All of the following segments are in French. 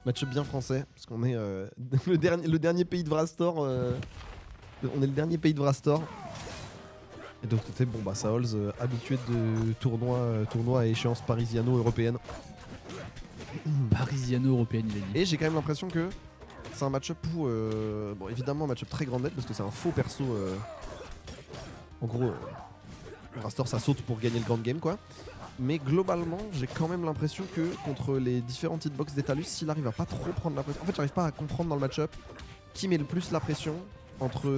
Match-up bien français, parce qu'on est le dernier pays de Vrastor. On est le dernier pays de Vrastor. Et de l'autre côté, bon bah Saols, habitué de tournois à échéance parisiano-européenne. Parisiano-européenne, il a dit. Et j'ai quand même l'impression que c'est un match-up où, bon évidemment un match-up très grand net parce que c'est un faux perso. En gros, Vrastor ça saute pour gagner le grand game quoi. Mais globalement, j'ai quand même l'impression que contre les différentes hitbox d'Etalus, s'il arrive à pas trop prendre la pression. En fait, j'arrive pas à comprendre dans le match-up qui met le plus la pression entre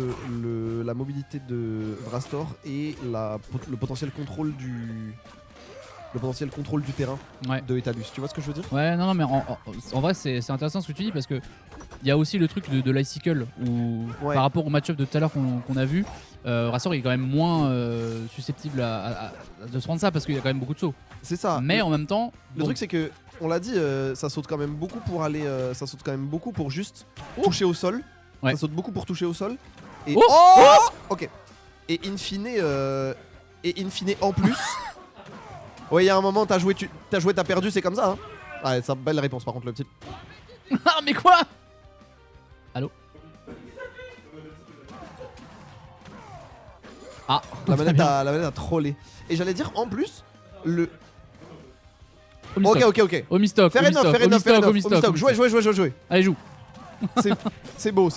la mobilité de Vrastor et le potentiel contrôle du terrain de Etalus. Tu vois ce que je veux dire? Ouais, non, mais en vrai, c'est intéressant ce que tu dis parce que il y a aussi le truc de l'Icicle où, par rapport au match-up de tout à l'heure qu'on a vu, Vrastor il est quand même moins susceptible de se prendre ça parce qu'il y a quand même beaucoup de sauts. C'est ça. Mais en même temps, le truc c'est que, on l'a dit, ça saute quand même beaucoup pour aller, ça saute quand même beaucoup pour juste toucher au sol. Ouais. Ça saute beaucoup pour toucher au sol. Et ok. Et in fine en plus. Ouais, il y a un moment, t'as joué, t'as perdu, c'est comme ça. Hein. Ouais, c'est une belle réponse par contre, le petit. Ah, mais quoi? Allô? Ah, la manette a trollé. Et j'allais dire, en plus, le. Ok. Omistock. Fair enough. Jouez. Allez, joue. C'est beau.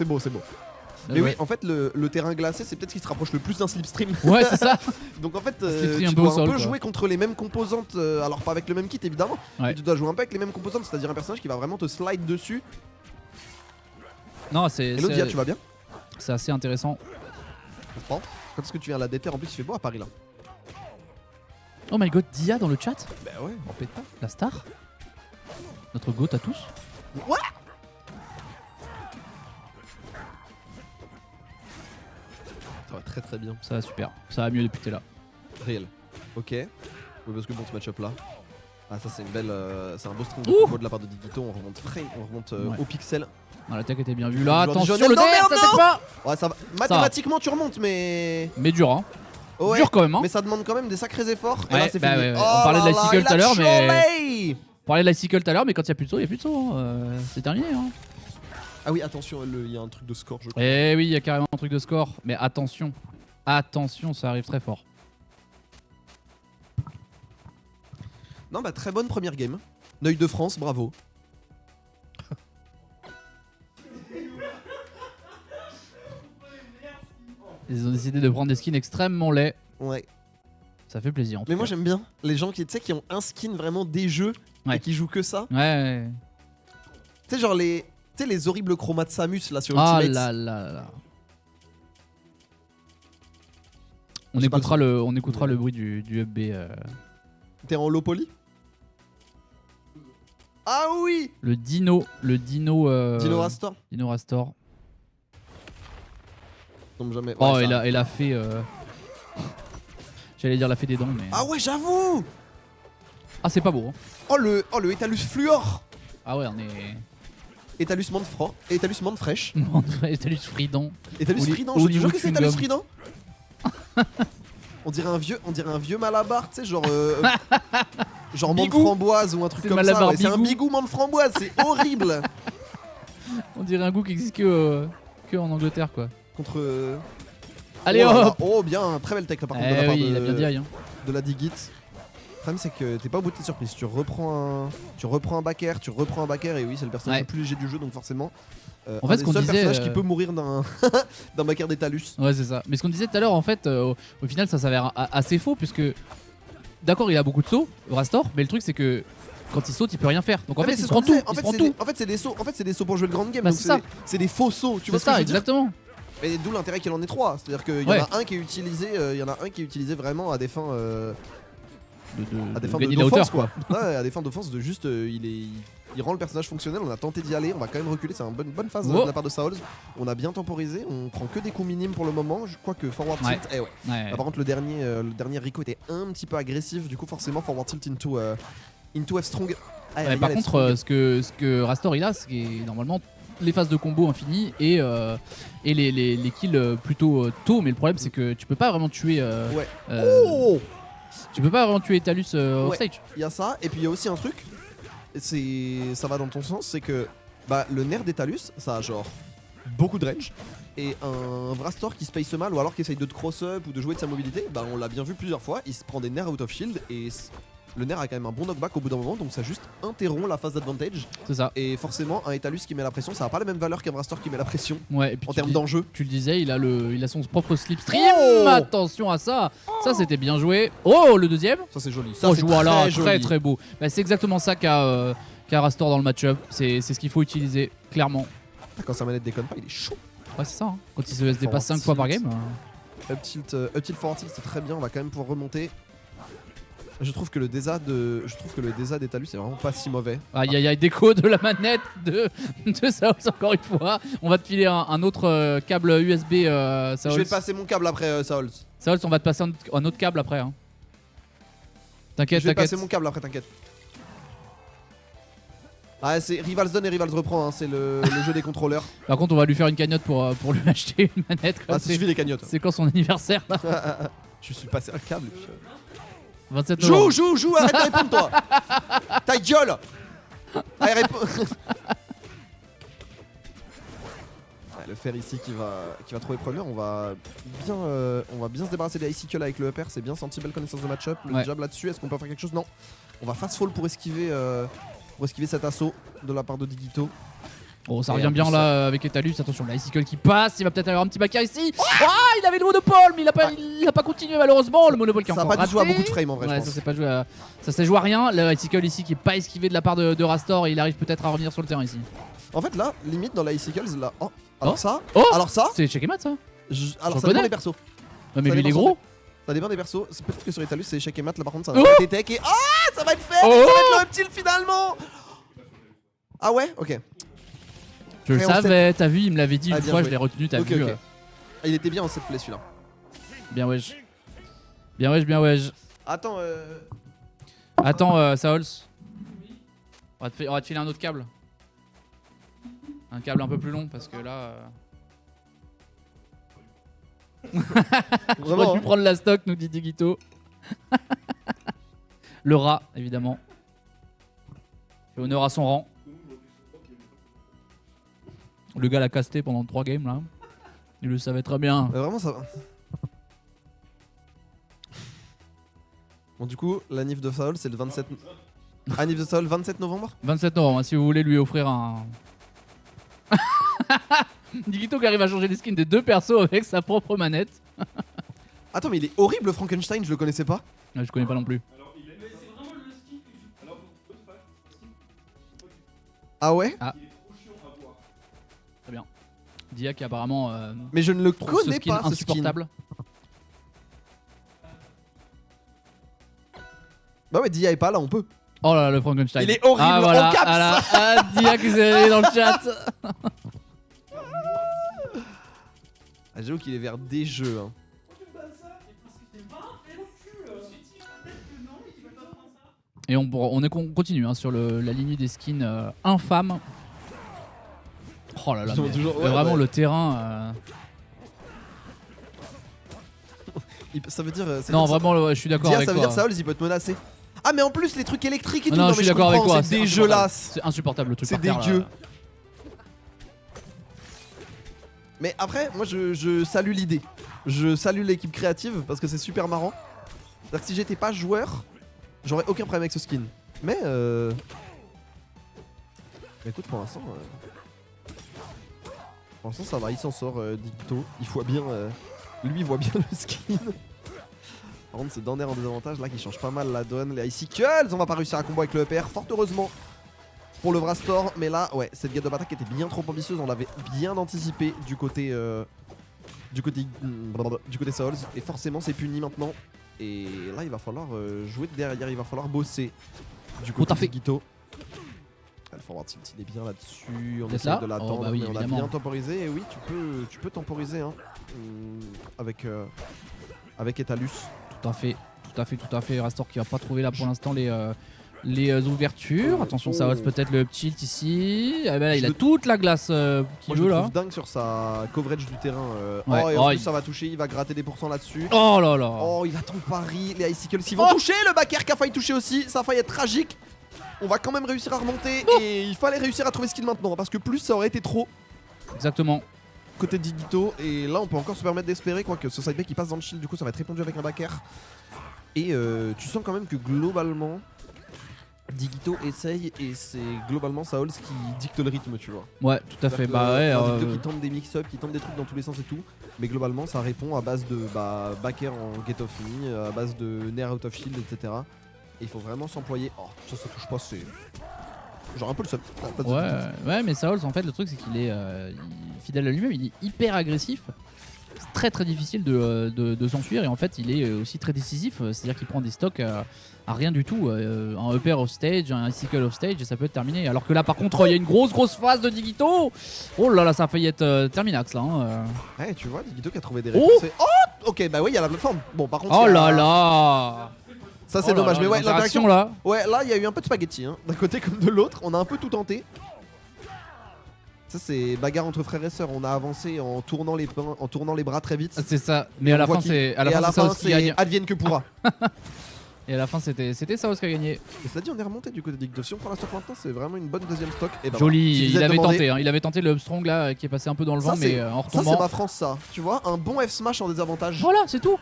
Mais ouais. oui, en fait, le terrain glacé, c'est peut-être ce qui se rapproche le plus d'un slipstream. Ouais, c'est ça. Donc en fait, Slipstream tu un peu au dois sol, un peu quoi. jouer contre les mêmes composantes, alors pas avec le même kit évidemment, Ouais. mais tu dois jouer un peu avec les mêmes composantes, c'est-à-dire un personnage qui va vraiment te slide dessus. Non, c'est. Hello Dia, tu vas bien? C'est assez intéressant. On se prend. Quand est-ce que tu viens à la déterre? En plus, il fait beau à Paris là. Oh my god, Dia dans le chat? Bah ouais, en pétant. La star? Notre goat à tous? Ouais. Ça va très très bien. Ça va super. Ça va mieux depuis que t'es là. Réel. Ok. Oui, parce que bon, ce match-up là. Ah, ça c'est une belle. C'est un beau string de combo de la part de Digito. On remonte Ouais. au pixel. Non, l'attaque était bien vue. Là, Joueur du attention, jaune. le Non, DR, merde, ça t'attaque pas! Ouais, ça va. Mathématiquement, tu remontes, mais. Mais dur, hein. Ouais, Dur quand même, hein. mais ça demande quand même des sacrés efforts. Et Ouais, là, c'est bah fini. ouais, ouais. Oh On parlait de là la là, cycle il tout à a l'heure, mais. chômé. On parlait de la cycle tout à l'heure, mais quand il n'y a plus de saut, il n'y a plus de saut. Hein. C'est terminé. Hein. Ah oui, attention, il y a un truc de score, je crois. Eh oui, il y a carrément un truc de score. Mais attention. Attention, ça arrive très fort. Non, bah très bonne première game. Neuil de France, bravo. Ils ont décidé de prendre des skins extrêmement laids. Ouais. Ça fait plaisir. En tout Mais moi cas. j'aime bien les gens qui, tu sais, qui ont un skin vraiment des jeux Ouais. et qui jouent que ça. Ouais. Tu sais, genre les horribles chromas de Samus là sur Ah Ultimate. là là là. On J'ai pas écoutera, le on écoutera le bruit du UFB. T'es en low poly? Ah oui! Le Dino. Dino Rastor. Dino Rastor. Tombe jamais. Ouais, Oh, ça- elle a fait. J'allais dire la fée des dents, mais. Ah ouais, j'avoue! Ah, c'est pas beau. Hein. Oh le Etalus Fluor! Ah ouais, on est. Etalus Manfresh. Talus Fridon. Etalus Oli- Frident, je te jure que c'est Etalus Chewing-gum. Frident. On dirait un vieux malabar, tu sais, genre genre menthe Bigou. framboise ou un truc C'est comme ça. malabar Ouais, c'est un bigou. bigou menthe framboise, c'est horrible. On dirait un goût qui existe que en Angleterre, quoi. Contre. Allez, oh là là. hop! Oh bien, très belle tech là, par contre de la Eh part oui, il a bien dit aïe, hein. de la Digit. Le problème c'est que t'es pas au bout de tes surprises. Tu reprends un back air, et oui c'est le personnage Ouais. le plus léger du jeu donc forcément. En fait, un ce des qu'on seuls disait, personnages qui peut mourir d'un d'un back air d'Etalus. Ouais, c'est ça. Mais ce qu'on disait tout à l'heure, en fait, au final, ça s'avère assez faux, puisque. D'accord, il a beaucoup de sauts, Rastor, mais le truc, c'est que quand il saute, il peut rien faire. Donc en Ah, fait, mais il c'est se prend ce qu'on tout. disait. Il se prend tout. En fait, c'est des sauts. En fait, c'est des sauts pour jouer le grand game. Bah, donc c'est ça. c'est des faux sauts. Tu vois C'est ce que ça, je veux dire? exactement. Et d'où l'intérêt qu'il en ait trois. C'est-à-dire qu'il y en Ouais. a un qui est utilisé, vraiment à des fins, à des fins gagner de la d'offense hauteur, quoi. Ouais, à des fins d'offense de juste, il rend le personnage fonctionnel. On a tenté d'y aller, on va quand même reculer. C'est une bonne phase Oh. de la part de Saols. On a bien temporisé, on prend que des coups minimes pour le moment. Je crois que forward Ouais. tilt. Eh ouais. Ouais. Là, par contre, le dernier Rico était un petit peu agressif. Du coup, forcément, forward tilt into F strong. Ah, Ouais, il par y a F contre, strong. ce que Rastor il a, c'est normalement les phases de combo infinies et les kills plutôt tôt. Mais le problème, c'est que tu peux pas vraiment tuer. Ouais. euh, Oh, Tu peux pas vraiment tuer Talus Ouais. off stage. il y a ça. Et puis il y a aussi un truc. ça va dans ton sens, c'est que le nerf d'Etalus, ça a genre beaucoup de range. Et un Vrastor qui se paye mal ou alors qui essaye de te cross-up ou de jouer de sa mobilité, on l'a bien vu plusieurs fois, il se prend des nerfs out of shield et le nerf a quand même un bon knockback au bout d'un moment, donc ça juste interrompt la phase d'advantage. C'est ça. Et forcément, un Etalus qui met la pression, ça n'a pas la même valeur qu'un Vrastor qui met la pression Ouais, et puis en termes d'enjeu. Tu le disais, il a son propre slipstream. Oh Attention à ça. Ça, c'était bien joué. Oh, le deuxième. Ça, c'est joli. Ça, Oh, c'est voilà, joli. très très beau. C'est exactement ça qu'a Rastor dans le match-up. C'est ce qu'il faut utiliser, clairement. Quand sa manette déconne pas, il est chaud. Ouais, c'est ça. Hein. Quand il se SD pas 5 fois par game. Up tilt forward tilt, c'est très bien. On va quand même pouvoir remonter. Je trouve que le Deza d'Etalus c'est vraiment pas si mauvais. Aïe aïe aïe, déco de la manette de Saols encore une fois. On va te filer un autre câble USB. Saols. Je vais te passer mon câble après, Saols. Saols, on va te passer un autre câble après. Hein. T'inquiète, je vais passer mon câble après, t'inquiète. Ah, c'est Rivals donne et Rivals reprend, hein. C'est le jeu des contrôleurs. Par contre, on va lui faire une cagnotte pour lui acheter une manette. Ah, ça suffit les cagnottes. C'est quand son anniversaire là? Je suis passé un câble. 27 novembre. Joue, arrête de répondre toi. Ta gueule. Allez, réponds. Le fer ici qui va trouver premier, on va bien se débarrasser des icicle avec le upper, c'est bien senti, belle connaissance de match-up. Le jab là-dessus, est-ce qu'on peut faire quelque chose? Non. On va fast fall pour esquiver cet assaut de la part de Digito. Oh, ça revient bien là avec Etalus. Attention, là, Icicle qui passe. Il va peut-être avoir un petit backer ici. Il avait le monopole, mais il a pas continué malheureusement. Le monopole qui est encore raté. Ça a pas dû jouer à beaucoup de frames en vrai. Ouais, ça s'est joué à rien. Le Icicle ici qui est pas esquivé de la part de Rastor. Et il arrive peut-être à revenir sur le terrain ici. En fait, là, limite dans la Icicles, là. Alors ça. C'est Checkmate ça. Alors ça dépend des persos. Ouais, mais lui il est gros. Ça dépend des persos. Peut-être que sur Etalus, c'est Checkmate. Là, par contre, ça va être tech et. Ça va être fait. Ça va être le up-tilt finalement. Ah ouais? Ok. Je le savais, t'as vu, il me l'avait dit une fois, joué. je l'ai retenu, t'as vu. Il était bien en cette play celui-là. Bien wesh. Bien wesh. Attends, Saols. On va te filer un autre câble. Un câble un peu plus long parce que là. J'aurais dû prendre la stock, nous dit Digito. Le rat, évidemment. Fait honneur à son rang. Le gars l'a casté pendant 3 games là. Il le savait très bien. Vraiment ça va. Bon du coup, la NIF de Saul c'est le 27... Ah, NIF de Saul 27 novembre. 27 novembre, si vous voulez lui offrir un... Digito qui arrive à changer les skins des 2 persos avec sa propre manette. Attends mais il est horrible Frankenstein, je le connaissais pas. Je connais pas non plus. Ah ouais? Très bien. Dia qui apparemment mais je ne le trouve connais pas ce insupportable. Bah ouais, Dia est pas là, on peut. Oh là là, le Frankenstein. Il est horrible en caps. Dia qui s'est réveillé dans le chat. J'avoue qu'il est vers des jeux. Hein. Et on continue hein, sur la lignée des skins infâmes. Oh là là, vraiment le terrain. Ça veut dire. Non, vraiment, je suis d'accord avec toi. Ça veut dire Saols, il peut te menacer. Ah, mais en plus, les trucs électriques et tout. Non, je suis d'accord avec toi. C'est dégueulasse. C'est insupportable le truc. C'est dégueu. Mais après, moi, je salue l'idée. Je salue l'équipe créative parce que c'est super marrant. C'est-à-dire que si j'étais pas joueur, j'aurais aucun problème avec ce skin. Mais écoute, pour l'instant. Pour l'instant ça va, il s'en sort Digito, il voit bien, lui il voit bien le skin. Par contre c'est Dander en désavantage là qui change pas mal la donne, les Icicles, on va pas réussir à combo avec le EPR, fort heureusement pour le Vrastor, mais là ouais cette gamme de bataille était bien trop ambitieuse, on l'avait bien anticipé du côté Saols et forcément c'est puni maintenant et là il va falloir jouer de derrière, il va falloir bosser du côté de Digito. Le forward tilt il est bien là-dessus, on essaie de l'attendre mais on a bien temporisé et oui tu peux temporiser hein, avec Etalus. Tout à fait, Rastor qui va pas trouver là pour l'instant les ouvertures. Attention Saols peut-être le tilt ici. Ah ben là, il a toute la glace qui joue là. Je trouve dingue sur sa coverage du terrain. Et en plus ça va toucher, il va gratter des pourcents là-dessus. Oh là là. Oh il attend le pari, les Icicles s'ils vont toucher, le backer qui a failli toucher aussi, ça a failli être tragique. on va quand même réussir à remonter et il fallait réussir à trouver ce kill maintenant parce que plus ça aurait été trop Exactement. côté Digito. Et là on peut encore se permettre d'espérer quoi que ce side B qui passe dans le shield, du coup ça va être répondu avec un back air. Et tu sens quand même que globalement Digito essaye et c'est globalement Saols qui dicte le rythme, tu vois. Ouais, tout à fait. C'est-à-dire Bah que ouais. Digito qui tente des mix-up, qui tente des trucs dans tous les sens et tout. Mais globalement ça répond à base de back air en get off me, à base de nair out of shield, etc. Et il faut vraiment s'employer. Oh, ça touche pas, c'est genre un peu le seum. Ouais, mais Saols, en fait, le truc, c'est qu'il est fidèle à lui-même, il est hyper agressif. C'est très très difficile de s'enfuir et en fait, il est aussi très décisif. C'est-à-dire qu'il prend des stocks à rien du tout. Un upper off stage, un icicle off stage et ça peut être terminé. Alors que là, par contre, il y a une grosse phase de Digito. Oh là là, ça a failli être Terminax là. Ouais, tu vois, Digito qui a trouvé des réponses. Oh, ok, bah oui, il y a la plateforme. Bon, par contre. Oh là là. Ça, c'est dommage. Mais ouais, l'interaction là. Ouais, là, il y a eu un peu de spaghetti, hein. D'un côté comme de l'autre. On a un peu tout tenté. Ça, c'est bagarre entre frères et sœurs. On a avancé en tournant les bras très vite. C'est ça. Mais à la fin, c'est advienne que pourra. Et à la fin, c'était Saols qui a gagné. Et cela dit, on est remonté du côté de Digito. Si on prend la stock maintenant, c'est vraiment une bonne deuxième stock. Et bah, joli, il avait tenté. Il avait tenté le upstrong là qui est passé un peu dans le vent, mais en retombant. Ça, c'est ma France, ça. Tu vois, un bon F smash en désavantage. Voilà, c'est tout.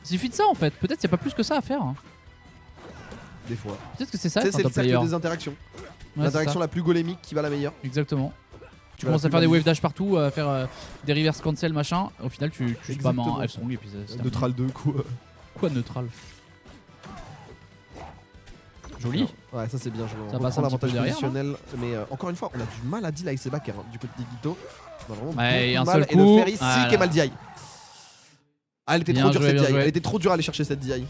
Il suffit de ça en fait. Peut-être qu'il n'y a pas plus que ça à faire. Des fois. Peut-être que c'est ça. C'est le cercle des interactions. Ouais, l'interaction la plus golémique qui va la meilleure. Exactement. Tu commences à faire des wave dash partout, à faire des reverse cancel machin. Au final, tu spams un F-strong et puis ça. Neutral 2, quoi. Quoi neutral? Joli. Ouais, ça c'est bien joué. Ça On passe reprend un petit peu l'avantage derrière, positionnel, mais encore une fois, on a du mal à deal avec ces backers du côté de Digito. On a vraiment Ouais, beaucoup un de seul mal. coup. Et le faire ici, voilà. Kemal DI. Ah, elle était Bien trop dure joué, cette bien DI. joué. Elle était trop dure à aller chercher cette DI.